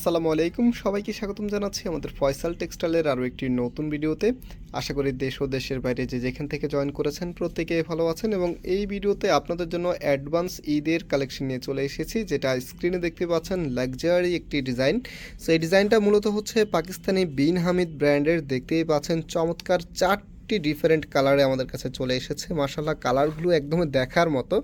আসসালামু আলাইকুম, সবাইকে স্বাগতম জানাচ্ছি আমাদের ফয়সাল টেক্সটাইলের আরও একটি নতুন ভিডিওতে। আশা করি দেশ ও দেশের বাইরে যে যেখান থেকে জয়েন করেছেন প্রত্যেকে ভালো আছেন এবং এই ভিডিওতে আপনাদের জন্য অ্যাডভান্স ঈদের কালেকশন নিয়ে চলে এসেছি, যেটা স্ক্রিনে দেখতে পাচ্ছেন লাক্সারি একটি ডিজাইন। সো এই ডিজাইনটা মূলত হচ্ছে পাকিস্তানি বিন হামিদ ব্র্যান্ডের। দেখতেই পাচ্ছেন চমৎকার ডিফারেন্ট কালারে আমাদের কাছে চলে এসেছে। মাশাআল্লাহ, কালারগুলো একদমই দেখার মতো।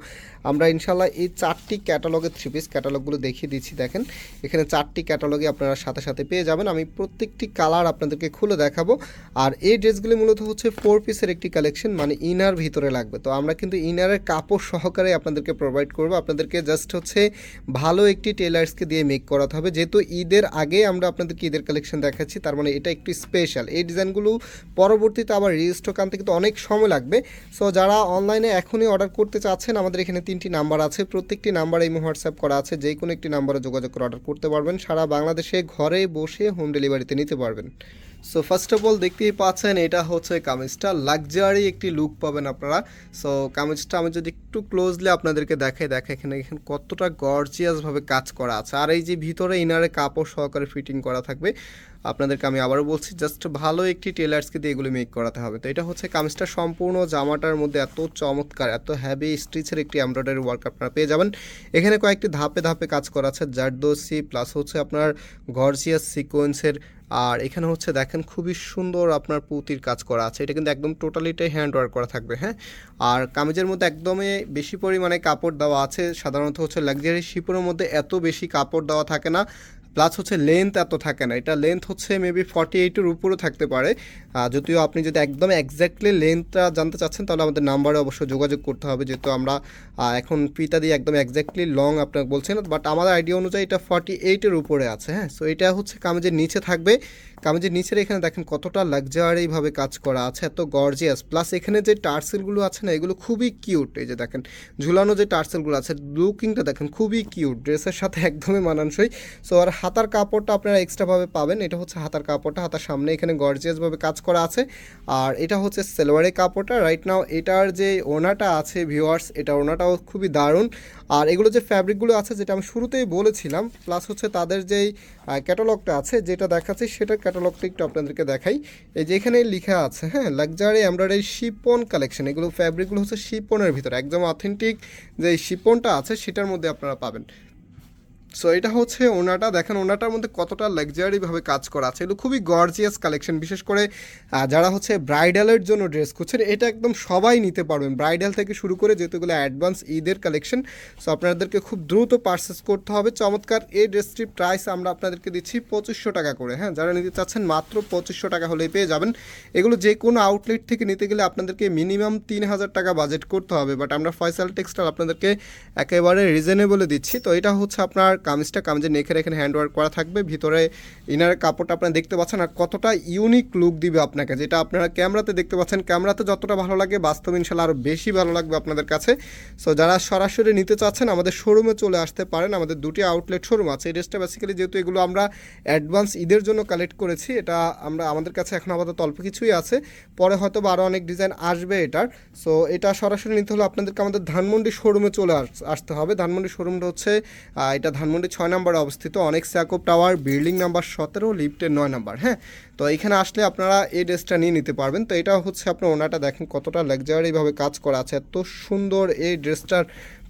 আমরা ইনশাআল্লাহ এই 4টি ক্যাটালগের 3 পিস ক্যাটালগুলো দেখিয়ে দিচ্ছি। দেখেন এখানে 4টি ক্যাটালগে আপনারা সাথে সাথে পেয়ে যাবেন। আমি প্রত্যেকটি কালার আপনাদেরকে খুলে দেখাবো। আর এই ড্রেসগুলি মূলত হচ্ছে 4 পিসের একটি কালেকশন, মানে ইনার ভিতরে লাগবে। তো আমরা কিন্তু ইনারের কাপড় সহকারে আপনাদেরকে প্রোভাইড করবো। আপনাদেরকে জাস্ট হচ্ছে ভালো একটি টেলার্সকে দিয়ে মেক করাতে হবে। যেহেতু ঈদের আগে আমরা আপনাদেরকে ঈদের কালেকশন দেখাচ্ছি, তার মানে এটা একটু স্পেশাল। এই ডিজাইনগুলো পরবর্তীতে আবার স্টক আনতে কিন্তু অনেক সময় লাগবে। সো যারা অনলাইনে এখনই অর্ডার করতে চাচ্ছেন, আমাদের এখানে 3টি নাম্বার আছে। প্রত্যেকটি নাম্বারে ইমো হোয়াটসঅ্যাপ করা আছে। যে কোনো একটি নাম্বারে যোগাযোগ করে অর্ডার করতে পারবেন। সারা বাংলাদেশে ঘরে বসে হোম ডেলিভারিতে নিতে পারবেন। সো ফার্স্ট অফ অল দেখতেই পাচ্ছেন, এটা হচ্ছে কামিজটা। লাক্সারি একটি লুক পাবেন আপনারা। সো কামিজটা আমি যদি একটু ক্লোজলি আপনাদেরকে দেখে এখানে কতটা গর্জিয়াসভাবে কাজ করা আছে। আর এই যে ভিতরে ইনারে কাপড় সহকারে ফিটিং করা থাকবে। আপনাদেরকে আমি আবারও বলছি, জাস্ট ভালো একটি টেলার্সকে দিয়ে এগুলো মেক করাতে হবে। তো এটা হচ্ছে কামিজটা। সম্পূর্ণ জামাটার মধ্যে এত চমৎকার, এত হ্যাভি স্টিচের একটি এমব্রয়ডারি ওয়ার্ক আপনারা পেয়ে যাবেন। এখানে কয়েকটি ধাপে ধাপে কাজ করা আছে, জারদোসি প্লাস হচ্ছে আপনার গর্জিয়াস সিকোয়েন্সের। আর এখানে হচ্ছে দেখেন খুবই সুন্দর আপনার পুঁতির কাজ করা আছে। এটা কিন্তু একদম টোটালিটাই হ্যান্ড ওয়ার্ক করা থাকবে। হ্যাঁ, আর কামিজের মধ্যে একদমই বেশি পরিমাণে কাপড় দেওয়া আছে। সাধারণত হচ্ছে লাক্সারি শিপনের মধ্যে এত বেশি কাপড় দেওয়া থাকে না, প্লাস হচ্ছে লেন্থ এত থাকে না। এটা লেন্থ হচ্ছে মেবি 48-এর উপরেও থাকতে পারে। যদিও আপনি যদি একদম এক্স্যাক্টলি লেন্থটা জানতে চাচ্ছেন, তাহলে আমাদের নাম্বারে অবশ্যই যোগাযোগ করতে হবে, যেহেতু আমরা এখন ফিতা দিয়ে একদম এক্স্যাক্টলি লং আপনাকে বলছি না। বাট আমাদের আইডিয়া অনুযায়ী এটা 48-এর উপরে আছে। হ্যাঁ, সো এটা হচ্ছে কামিজের নিচে থাকবে। কামিজের নিচের এখানে দেখেন কতটা লাক্সারিভাবে কাজ করা আছে, এত গর্জিয়াস। প্লাস এখানে যে টার্সেলগুলো আছে না, এগুলো খুবই কিউট। এই যে দেখেন ঝুলানো যে টার্সেলগুলো আছে, লুকিংটা দেখেন খুবই কিউট, ড্রেসের সাথে একদমই মানানসই। সো আর হাতার কাপড়টা আপনারা এক্সট্রাভাবে পাবেন। এটা হচ্ছে হাতার কাপড়টা, হাতার সামনে এখানে গর্জিয়াসভাবে কাজ করা আছে। আর এটা হচ্ছে সেলোয়ারের কাপড়টা। রাইট নাও এটার যে ওনাটা আছে ভিউয়ার্স, এটা ওনাটাও খুবই দারুণ। আর এগুলো যে ফ্যাব্রিকগুলো আছে, যেটা আমি শুরুতেই বলেছিলাম, প্লাস হচ্ছে তাদের যেই ক্যাটালগটা আছে যেটা দেখাচ্ছি, সেটার ক্যাটালগটা একটু আপনাদেরকে দেখাই। এই যে এখানে লেখা আছে, হ্যাঁ, লাক্সারি এমব্রয়ডারি শিপন কালেকশন। এগুলো ফ্যাব্রিকগুলো হচ্ছে শিপনের ভিতরে, একদম অথেন্টিক যে শিপনটা আছে সেটার মধ্যে আপনারা পাবেন। সো এটা হচ্ছে ওনাটা। দেখেন ওনাটার মধ্যে কতটা লাক্সারিভাবে কাজ করা আছে। এগুলো খুবই গর্জিয়াস কালেকশন। বিশেষ করে যারা হচ্ছে ব্রাইডালের জন্য ড্রেস খুঁজছেন, এটা একদম সবাই নিতে পারবেন, ব্রাইডাল থেকে শুরু করে, যেহেতু এগুলো অ্যাডভান্স ঈদের কালেকশন। সো আপনাদেরকে খুব দ্রুত পারচেস করতে হবে। চমৎকার এই ড্রেসটির প্রাইস আমরা আপনাদেরকে দিচ্ছি 2500 টাকা করে। হ্যাঁ, যারা নিতে চাচ্ছেন মাত্র 2500 টাকা হলেই পেয়ে যাবেন। এগুলো যে কোনো আউটলেট থেকে নিতে গেলে আপনাদেরকে মিনিমাম 3000 টাকা বাজেট করতে হবে। বাট আমরা ফয়সাল টেক্সটাইল আপনাদেরকে একেবারে রিজনেবলে দিচ্ছি। তো এটা হচ্ছে আপনার কামিজের নেকের এখানে হ্যান্ড ওয়ার্ক করা থাকবে। ভিতরে ইনারের কাপড়টা আপনারা দেখতে পাচ্ছেন, আর কতটা ইউনিক লুক দিবে আপনাকে, যেটা আপনারা ক্যামেরাতে দেখতে পাচ্ছেন। ক্যামেরাতে যতটা ভালো লাগে, বাস্তবে ইনশাল্লাহ আরও বেশি ভালো লাগবে আপনাদের কাছে। সো যারা সরাসরি নিতে চাচ্ছেন, আমাদের শোরুমে চলে আসতে পারেন। আমাদের 2টি আউটলেট শোরুম আছে। এই ড্রেসটা বেসিক্যালি যেহেতু এগুলো আমরা অ্যাডভান্স ঈদের জন্য কালেক্ট করেছি, এটা আমাদের কাছে এখন আপাতত অল্প কিছুই আছে, পরে হয়তো বা আরও অনেক ডিজাইন আসবে এটার। সো এটা সরাসরি নিতে হলে আপনাদেরকে আমাদের ধানমন্ডি শোরুমে চলে আসতে হবে। ধানমন্ডি শোরুমটা হচ্ছে এটা ধানমন্ডি 6 নম্বরে অবস্থিত, অনেক স্যাকোপ টাওয়ার, বিল্ডিং নাম্বার 17, লিফটের 9 নাম্বার। হ্যাঁ, তো এখানে আসলে আপনারা এই ড্রেসটা নিয়ে নিতে পারবেন। তো এটা হচ্ছে আপনার ওনাটা। দেখেন কতটা লাক্সারিভাবে কাজ করা আছে, এত সুন্দর। এই ড্রেসটার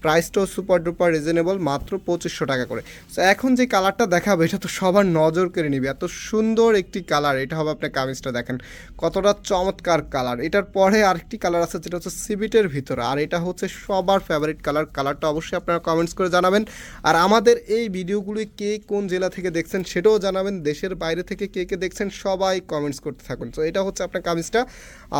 প্রাইসটাও সুপার ডুপার রিজনেবল, মাত্র 2500 টাকা করে। সো এখন যে কালারটা দেখাবো, এটা তো সবার নজর কেড়ে নিবে, এত সুন্দর একটি কালার। এটা হবে আপনার কামিজটা, দেখেন কতটা চমৎকার কালার। এটার পরে আরেকটি কালার আছে, যেটা হচ্ছে সিবিটের ভিতরে, আর এটা হচ্ছে সবার ফেভারিট কালার। কালারটা অবশ্যই আপনারা কমেন্টস করে জানাবেন। আর আমাদের এই ভিডিওগুলি কে কোন জেলা থেকে দেখছেন সেটাও জানাবেন। দেশের বাইরে থেকে কে কে দেখছেন সবাই কমেন্টস করতে থাকুন। তো এটা হচ্ছে আপনার কামিজটা,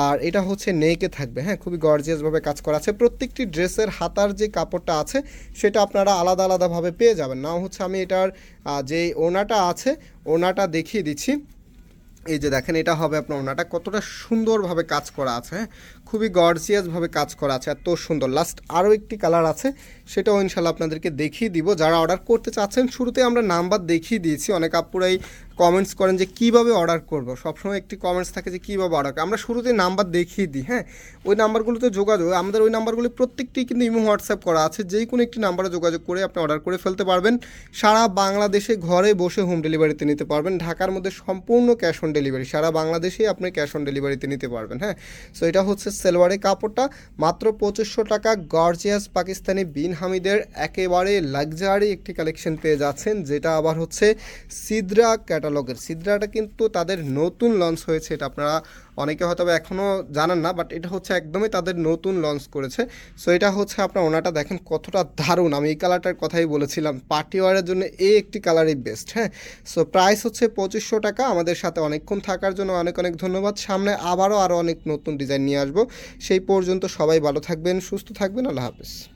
আর এটা হচ্ছে নেকে থাকবে। হ্যাঁ, খুবই গর্জিয়াসভাবে কাজ করা আছে। প্রত্যেকটি ড্রেসের হাতার যে কাপড়টা আছে সেটা আপনারা আলাদা আলাদাভাবে পেয়ে যাবেন। নাও হচ্ছে আমি এটার যে ওনাটা আছে, ওনাটা দেখিয়ে দিচ্ছি। এই যে দেখেন, এটা হবে আপনার ওনাটা, কতটা সুন্দরভাবে কাজ করা আছে। হ্যাঁ, খুবই গর্জিয়াসভাবে কাজ করা আছে, এত সুন্দর। লাস্ট আরও একটি কালার আছে, সেটাও ইনশাল্লাহ আপনাদেরকে দেখিয়ে দিব। যারা অর্ডার করতে চাচ্ছেন, শুরুতে আমরা নাম্বার দেখিয়ে দিয়েছি। অনেক আপুরাই কমেন্টস করেন যে কীভাবে অর্ডার করবো, সবসময় একটি কমেন্টস থাকে যে কীভাবে অর্ডার করবো। আমরা শুরুতে নাম্বার দেখিয়ে দিই, হ্যাঁ। ওই নাম্বারগুলোতে যোগাযোগ, আমাদের ওই নাম্বারগুলি প্রত্যেকটি কিন্তু ইমো হোয়াটসঅ্যাপ করা আছে, যেই কোনো একটি নাম্বারে যোগাযোগ করে আপনি অর্ডার করে ফেলতে পারবেন। সারা বাংলাদেশে ঘরে বসে হোম ডেলিভারিতে নিতে পারবেন। ঢাকার মধ্যে সম্পূর্ণ ক্যাশ অন ডেলিভারি, সারা বাংলাদেশেই আপনি ক্যাশ অন ডেলিভারিতে নিতে পারবেন, হ্যাঁ। সো এটা হচ্ছে সেলওয়ারের কাপড়টা, মাত্র 2500 টাকা। গর্জিয়াস পাকিস্তানি বিন হামিদের একেবারে লাক্সারি একটি কালেকশন পেয়ে যাচ্ছেন, যেটা আবার হচ্ছে সিদ্রা ক্যাটালগের। সিদ্রাটা কিন্তু তাদের নতুন লঞ্চ হয়েছে, এটা আপনারা অনেকে হয়তো এখনও জানেন না, বাট এটা হচ্ছে একদমই তাদের নতুন লঞ্চ করেছে। সো এটা হচ্ছে আপনার ওনাটা দেখেন কতটা দারুণ। আমি এই কালারটার কথাই বলেছিলাম, পার্টি ওয়ারের জন্য এই একটি কালারই বেস্ট, হ্যাঁ। সো প্রাইস হচ্ছে 2500 টাকা। আমাদের সাথে অনেকক্ষণ থাকার জন্য অনেক অনেক ধন্যবাদ। সামনে আরও অনেক নতুন ডিজাইন নিয়ে আসবো। সেই পর্যন্ত সবাই ভালো থাকবেন, সুস্থ থাকবেন। আল্লাহ হাফেজ।